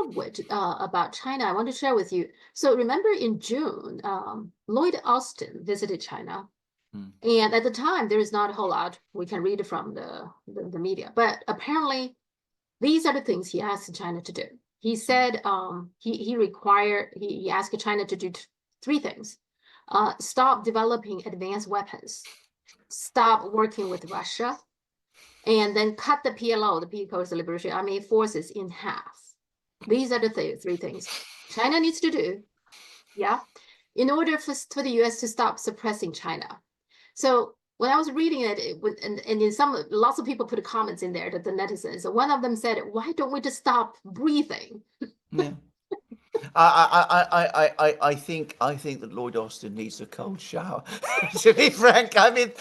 of which, about China, I want to share with you. So remember in June, Lloyd Austin visited China. And at the time, there is not a whole lot we can read from the media. But apparently, these are the things he asked China to do. He said he asked China to do three things. Stop developing advanced weapons, stop working with Russia, and then cut the PLO, the People's Liberation Army forces, in half. These are the three things China needs to do, yeah, in order for the US to stop suppressing China. So when I was reading it, and in lots of people put comments in there, the netizens. One of them said, "Why don't we just stop breathing?" Yeah. I think that Lloyd Austin needs a cold shower. To be frank, I mean,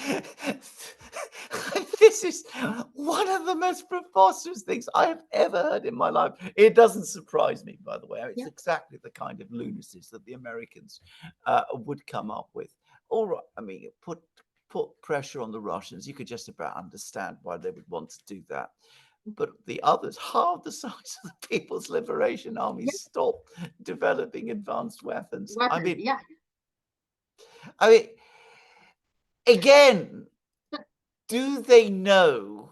this is one of the most preposterous things I have ever heard in my life. It doesn't surprise me, by the way. It's exactly the kind of lunacies that the Americans would come up with. All right, I mean, put pressure on the Russians. You could just about understand why they would want to do that. But the others, half the size of the People's Liberation Army, stop developing advanced weapons. I mean, again, do they know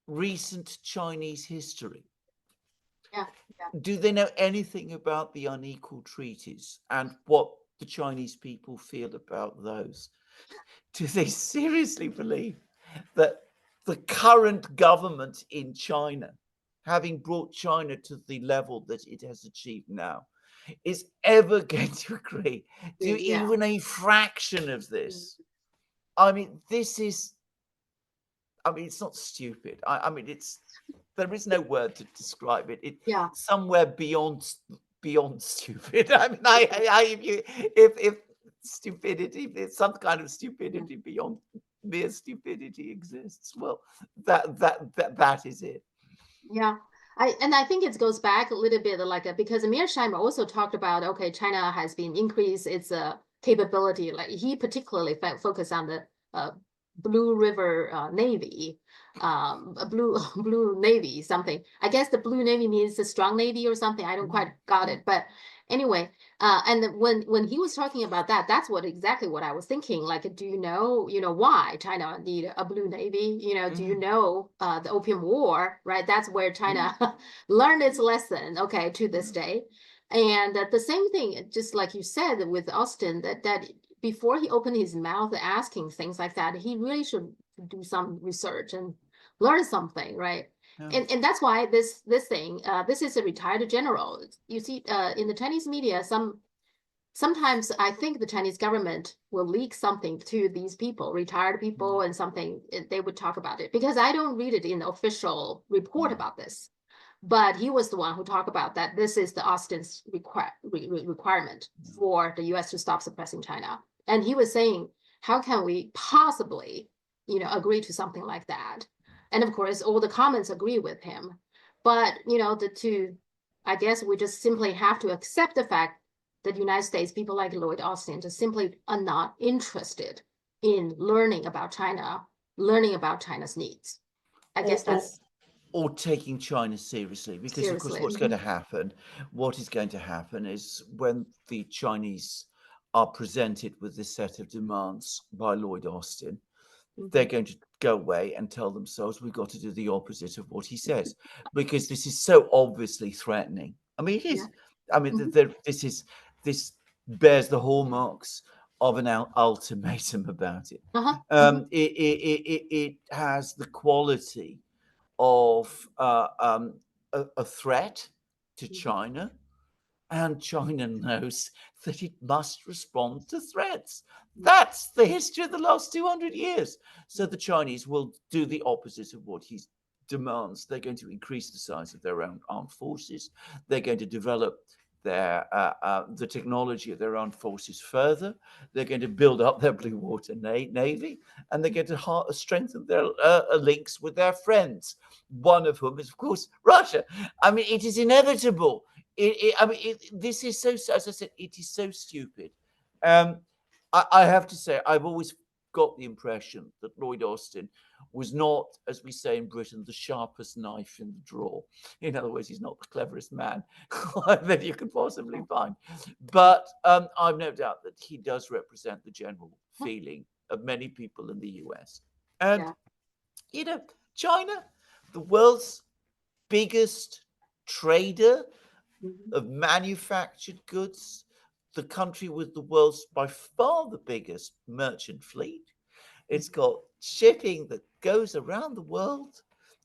recent Chinese history? Do they know anything about the unequal treaties and what the Chinese people feel about those? Do they seriously believe that the current government in China, having brought China to the level that it has achieved now, is ever going to agree to even a fraction of this? I mean, this is, I mean, it's not stupid. I mean, there is no word to describe it. It's somewhere beyond stupid. I mean, if stupidity, if some kind of stupidity beyond mere stupidity exists, well, that is it. Yeah. I think it goes back a little bit because Mearsheimer also talked about, okay, China has been increased its capability. Like he particularly focused on the Blue River Navy, blue Navy something. I guess the Blue Navy means the strong Navy or something. I don't quite got it, but anyway, and when he was talking about that, that's exactly what I was thinking. Like, do you know why China need a Blue Navy? Do you know the Opium War, right? That's where China learned its lesson, okay, to this day. And the same thing, just like you said with Austin, that before he opened his mouth asking things like that, he really should do some research and learn something, right? And that's why this thing, this is a retired general. You see, in the Chinese media, sometimes I think the Chinese government will leak something to these people, retired people, and something they would talk about it, because I don't read it in the official report about this. But he was the one who talked about that this is the Austin's requirement for the US to stop suppressing China. And he was saying, how can we possibly, agree to something like that? And of course, all the comments agree with him. But, I guess we just simply have to accept the fact that the United States, people like Lloyd Austin, just simply are not interested in learning about China, learning about China's needs. I guess that's... Or taking China seriously, because of course what is going to happen is when the Chinese are presented with this set of demands by Lloyd Austin, they're going to go away and tell themselves we've got to do the opposite of what he says, because this is so obviously threatening. I mean, it is. I mean, this bears the hallmarks of an ultimatum about it. It has the quality of a threat to China, and China knows that it must respond to threats. That's the history of the last 200 years. So the Chinese will do the opposite of what he demands. They're going to increase the size of their own armed forces. They're going to develop the technology of their armed forces further. They're going to build up their blue water navy, and they're going to strengthen their links with their friends, one of whom is, of course, Russia. I mean, it is inevitable. This is so, as I said, it is so stupid. I have to say, I've always got the impression that Lloyd Austin was not, as we say in Britain, the sharpest knife in the drawer. In other words, he's not the cleverest man that you could possibly find. But I've no doubt that he does represent the general feeling of many people in the US. And, China, the world's biggest trader of manufactured goods, the country with the world's by far the biggest merchant fleet. It's got shipping that goes around the world.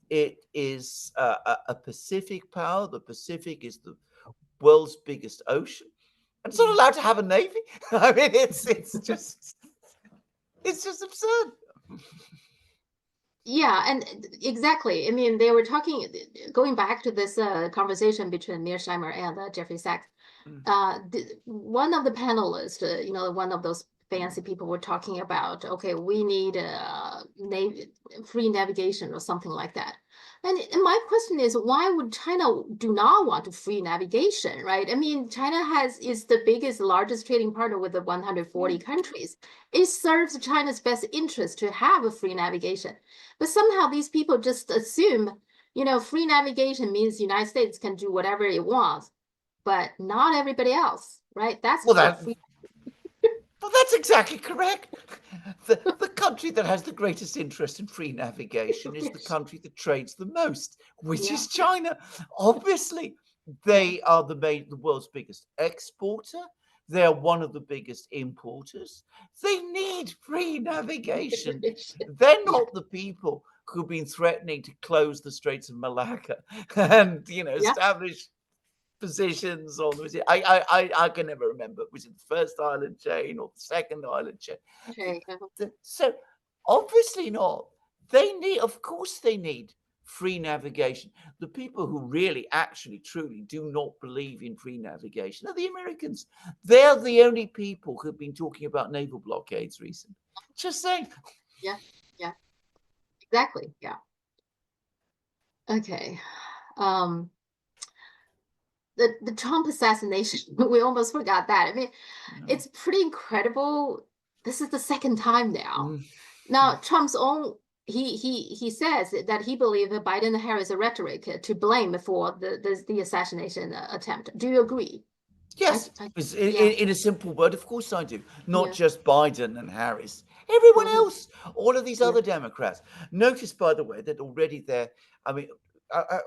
It is a Pacific power. The Pacific is the world's biggest ocean. And it's not allowed to have a navy. I mean, it's just absurd. Yeah, and exactly. I mean, they were going back to this conversation between Mearsheimer and Jeffrey Sachs. One of the panelists, one of those fancy people were talking about, okay, we need free navigation or something like that. And my question is, why would China do not want free navigation, right? I mean, China is the largest trading partner with the 140 countries. It serves China's best interest to have a free navigation. But somehow these people just assume, free navigation means the United States can do whatever it wants, but not everybody else, right? That's what free. Well, that's exactly correct. The country that has the greatest interest in free navigation is the country that trades the most, which is China. Obviously, they are the world's biggest exporter. They are one of the biggest importers. They need free navigation. They're not the people who've been threatening to close the Straits of Malacca and, establish positions on the. I can never remember. Was it the first island chain or the second island chain? Okay. So obviously not. Of course they need free navigation. The people who really, actually, truly do not believe in free navigation are the Americans. They're the only people who've been talking about naval blockades recently. Just saying. Yeah. Exactly. Yeah. Okay. The Trump assassination, we almost forgot that. I mean, it's pretty incredible. This is the second time now. Now, Trump's own, he says that he believes that Biden and Harris are rhetoric to blame for the assassination attempt. Do you agree? Yes, in a simple word, of course I do. Not just Biden and Harris, everyone else, all of these other Democrats. Notice, by the way, that already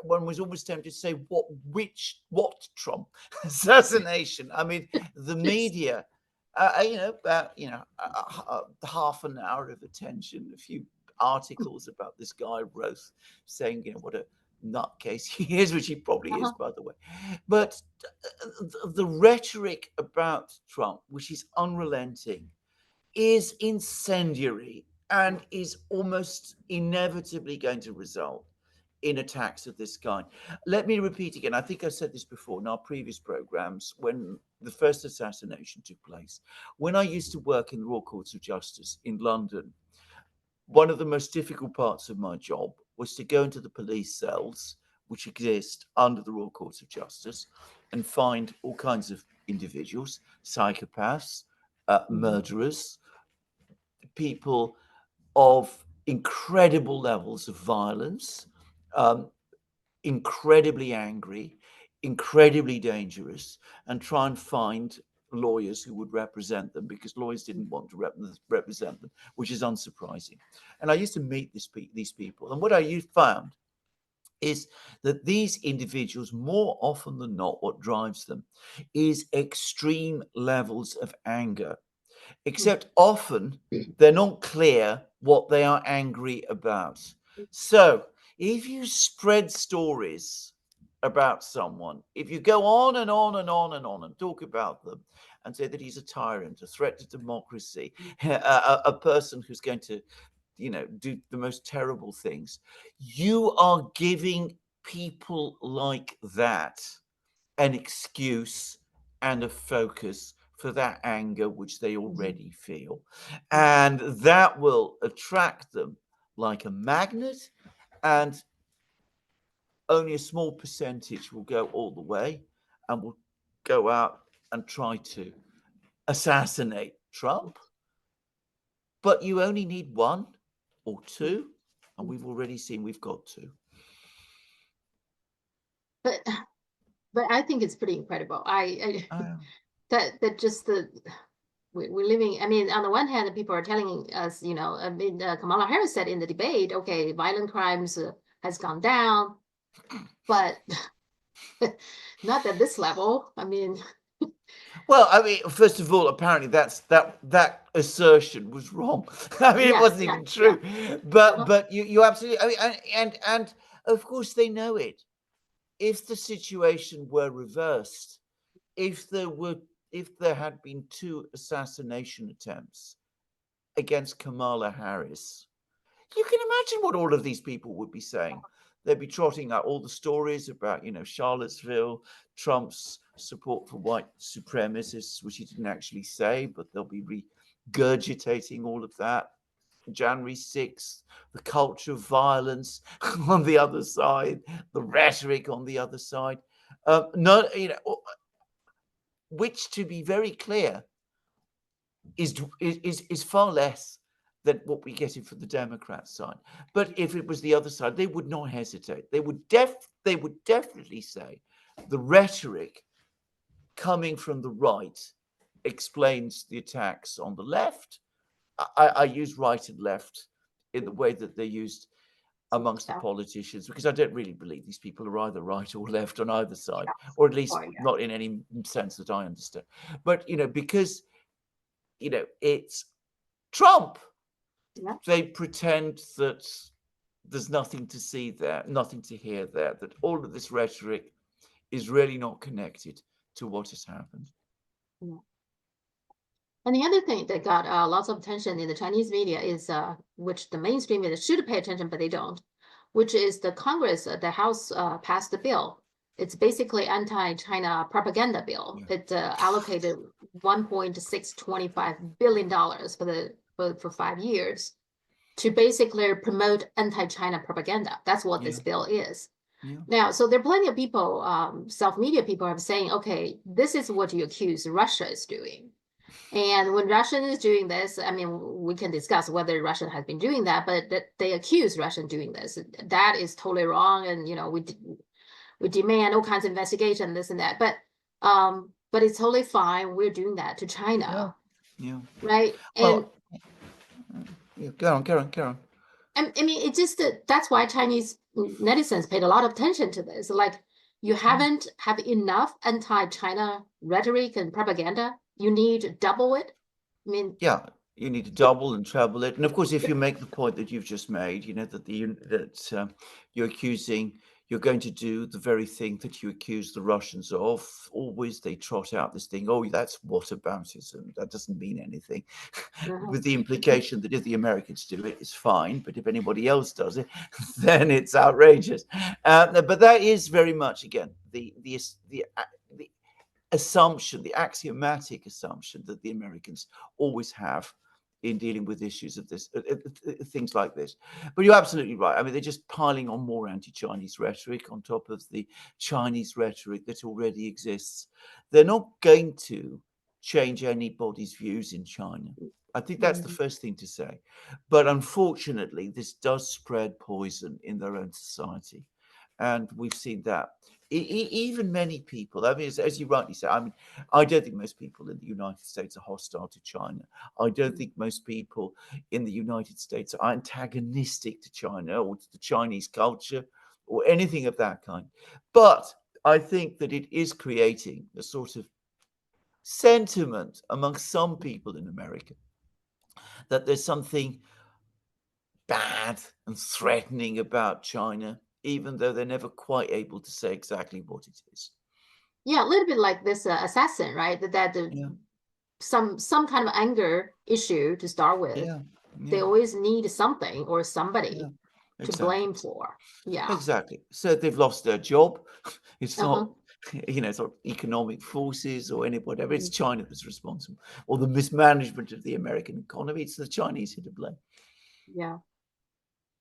one was almost tempted to say, what Trump assassination? I mean, the media, about half an hour of attention, a few articles about this guy wrote saying, what a nutcase he is, which he probably is, by the way. But the rhetoric about Trump, which is unrelenting, is incendiary and is almost inevitably going to result in attacks of this kind. Let me repeat again. I think I said this before in our previous programs when the first assassination took place. When I used to work in the Royal Courts of Justice in London, one of the most difficult parts of my job was to go into the police cells which exist under the Royal Courts of Justice and find all kinds of individuals, psychopaths, murderers, people of incredible levels of violence, incredibly angry, incredibly dangerous, and try and find lawyers who would represent them, because lawyers didn't want to represent them, which is unsurprising. And I used to meet these people, and what I found is that these individuals, more often than not, what drives them is extreme levels of anger, except often they're not clear what they are angry about. So if you spread stories about someone, if you go on and on and on and on and talk about them and say that he's a tyrant, a threat to democracy, a person who's going to do the most terrible things, you are giving people like that an excuse and a focus for that anger which they already feel. And that will attract them like a magnet, and only a small percentage will go all the way and will go out and try to assassinate Trump. But you only need one or two and we've already seen we've got to. But I think it's pretty incredible. That just we're living. I mean, on the one hand, people are telling us, I mean, Kamala Harris said in the debate, okay, violent crimes has gone down, but not at this level. I mean, well, I mean, first of all, apparently that assertion was wrong. I mean, it wasn't even true. But you absolutely. I mean, and of course they know it. If the situation were reversed, if there had been 2 assassination attempts against Kamala Harris, you can imagine what all of these people would be saying. They'd be trotting out all the stories about, Charlottesville, Trump's support for white supremacists, which he didn't actually say, but they'll be regurgitating all of that. January 6th, the culture of violence on the other side, the rhetoric on the other side. Which, to be very clear, is far less than what we get from the Democrat side. But if it was the other side, they would not hesitate. They would definitely say the rhetoric coming from the right explains the attacks on the left. I use right and left in the way that they're used amongst the politicians, because I don't really believe these people are either right or left on either side, or at least not in any sense that I understand. But, because, it's Trump. Yeah. They pretend that there's nothing to see there, nothing to hear there, that all of this rhetoric is really not connected to what has happened. Yeah. And the other thing that got lots of attention in the Chinese media is, which the mainstream media should pay attention, but they don't, which is the Congress, the House passed the bill. It's basically anti-China propaganda bill. Yeah. It allocated $1.625 billion for 5 years to basically promote anti-China propaganda. That's what this bill is. Yeah. Now, so there are plenty of people, self-media people are saying, okay, this is what you accuse Russia is doing. And when Russia is doing this, I mean, we can discuss whether Russia has been doing that, but that they accuse Russia doing this. That is totally wrong. And, we demand all kinds of investigation, this and that. But it's totally fine. We're doing that to China. Yeah. Right. Well, and go on. I mean, it's just that's why Chinese netizens paid a lot of attention to this. Like, you haven't have enough anti-China rhetoric and propaganda. You need to double it. I mean, yeah, you need to double and treble it. And of course, if you make the point that you've just made, that you're going to do the very thing that you accuse the Russians of. Always they trot out this thing, oh, that's whataboutism. That doesn't mean anything. With the implication that if the Americans do it, it's fine. But if anybody else does it, then it's outrageous. But that is very much, again, the assumption, the axiomatic assumption that the Americans always have in dealing with issues of this, things like this. But you're absolutely right. I mean, they're just piling on more anti-Chinese rhetoric on top of the Chinese rhetoric that already exists. They're not going to change anybody's views in China. I think that's the first thing to say. But unfortunately, this does spread poison in their own society. And we've seen that. Even many people, I mean, as you rightly say, I mean, I don't think most people in the United States are hostile to China. I don't think most people in the United States are antagonistic to China or to the Chinese culture or anything of that kind. But I think that it is creating a sort of sentiment among some people in America that there's something bad and threatening about China, even though they're never quite able to say exactly what it is. Yeah, a little bit like this assassin, right? Some kind of anger issue to start with. They always need something or somebody to blame for. Yeah, exactly. So they've lost their job. It's not, sort of economic forces or whatever. It's China that's responsible, or the mismanagement of the American economy. It's the Chinese who to blame. Yeah.